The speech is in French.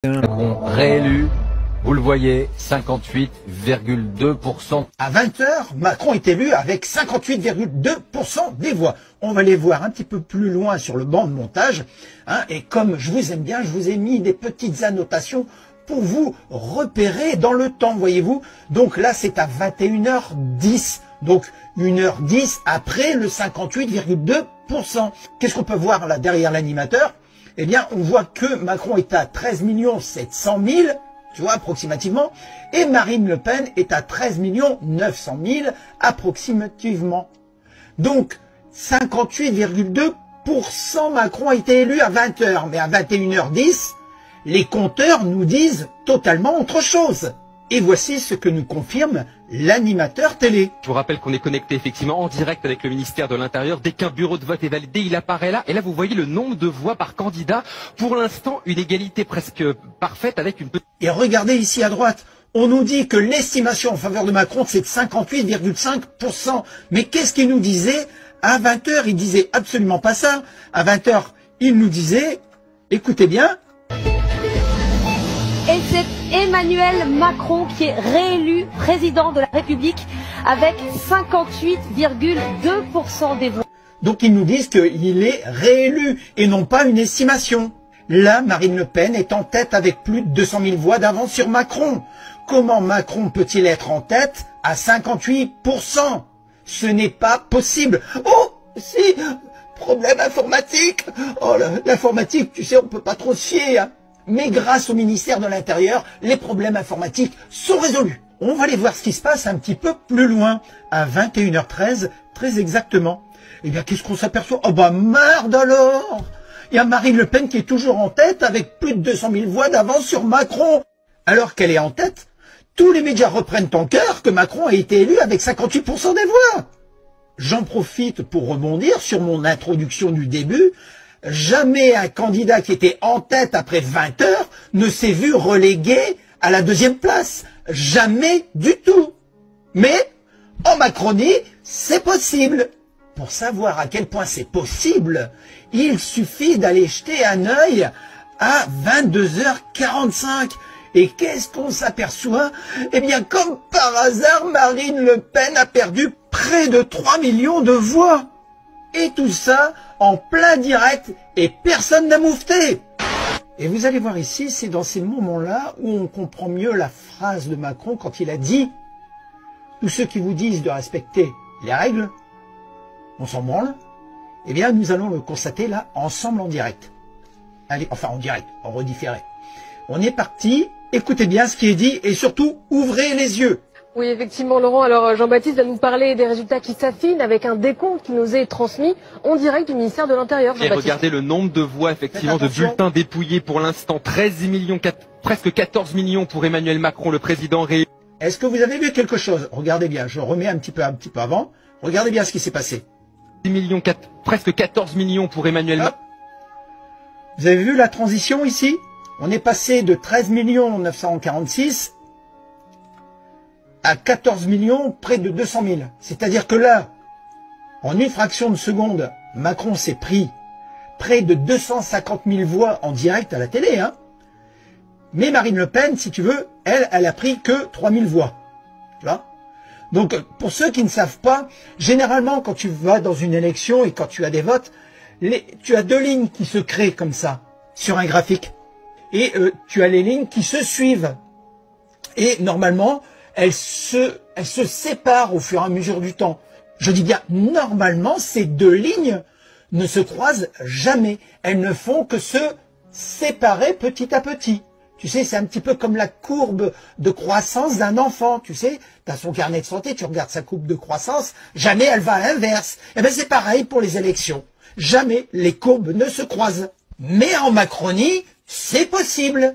Macron réélu, vous le voyez, 58,2%. À 20 h, Macron est élu avec 58,2% des voix. On va les voir un petit peu plus loin sur le banc de montage. Et comme je vous aime bien, je vous ai mis des petites annotations pour vous repérer dans le temps, voyez-vous. Donc là, c'est à 21h10. Donc 1h10 après le 58,2%. Qu'est-ce qu'on peut voir là derrière l'animateur? Eh bien, on voit que Macron est à 13 700 000, tu vois, approximativement, et Marine Le Pen est à 13 900 000, approximativement. Donc, 58,2% Macron a été élu à 20 h, mais à 21h10, les compteurs nous disent totalement autre chose. Et voici ce que nous confirme l'animateur télé. Je vous rappelle qu'on est connecté effectivement en direct avec le ministère de l'Intérieur. Dès qu'un bureau de vote est validé, il apparaît là. Et là, vous voyez le nombre de voix par candidat. Pour l'instant, une égalité presque parfaite avec une petite... Et regardez ici à droite, on nous dit que l'estimation en faveur de Macron, c'est de 58,5%. Mais qu'est-ce qu'il nous disait? À 20 h, il disait absolument pas ça. À 20 h, il nous disait, écoutez bien... Et c'est Emmanuel Macron qui est réélu président de la République avec 58,2% des voix. Donc ils nous disent qu'il est réélu et non pas une estimation. Là, Marine Le Pen est en tête avec plus de 200 000 voix d'avance sur Macron. Comment Macron peut-il être en tête à 58%? Ce n'est pas possible. Oh, si, problème informatique. Oh, l'informatique, tu sais, on peut pas trop se fier, hein. Mais grâce au ministère de l'Intérieur, les problèmes informatiques sont résolus. On va aller voir ce qui se passe un petit peu plus loin, à 21h13, très exactement. Eh bien, qu'est-ce qu'on s'aperçoit? Oh bah merde alors! Il y a Marine Le Pen qui est toujours en tête avec plus de 200 000 voix d'avance sur Macron. Alors qu'elle est en tête, tous les médias reprennent en cœur que Macron a été élu avec 58% des voix. J'en profite pour rebondir sur mon introduction du début. Jamais un candidat qui était en tête après 20 h ne s'est vu relégué à la deuxième place. Jamais du tout. Mais en Macronie, c'est possible. Pour savoir à quel point c'est possible, il suffit d'aller jeter un œil à 22h45. Et qu'est-ce qu'on s'aperçoit? Eh bien, comme par hasard, Marine Le Pen a perdu près de 3 millions de voix. Et tout ça en plein direct et personne n'a moufté. Et vous allez voir ici, c'est dans ces moments-là où on comprend mieux la phrase de Macron quand il a dit « Tous ceux qui vous disent de respecter les règles, on s'en branle ». Eh bien, nous allons le constater là, ensemble en direct. Allez, enfin en direct, en redifféré. On est parti, écoutez bien ce qui est dit et surtout, ouvrez les yeux. Oui, effectivement, Laurent. Alors, Jean-Baptiste va nous parler des résultats qui s'affinent avec un décompte qui nous est transmis en direct du ministère de l'Intérieur. Et regardez le nombre de voix, effectivement, de bulletins dépouillés pour l'instant. 13 millions, presque 14 millions pour Emmanuel Macron, le président réélu. Est-ce que vous avez vu quelque chose? Regardez bien, je remets un petit peu avant. Regardez bien ce qui s'est passé. 10 millions, presque 14 millions pour Emmanuel Macron. Vous avez vu la transition ici? On est passé de 13 946 à 14 millions, près de 200 000. C'est-à-dire que là, en une fraction de seconde, Macron s'est pris près de 250 000 voix en direct à la télé. Hein. Mais Marine Le Pen, si tu veux, elle a pris que 3 000 voix. Tu vois? Donc, pour ceux qui ne savent pas, généralement, quand tu vas dans une élection et quand tu as des votes, tu as deux lignes qui se créent comme ça, sur un graphique. Et tu as les lignes qui se suivent. Et normalement, elles se séparent au fur et à mesure du temps. Je dis bien, normalement, ces deux lignes ne se croisent jamais. Elles ne font que se séparer petit à petit. Tu sais, c'est un petit peu comme la courbe de croissance d'un enfant. Tu sais, tu as son carnet de santé, tu regardes sa courbe de croissance, jamais elle va à l'inverse. Eh bien, c'est pareil pour les élections. Jamais les courbes ne se croisent. Mais en Macronie, c'est possible.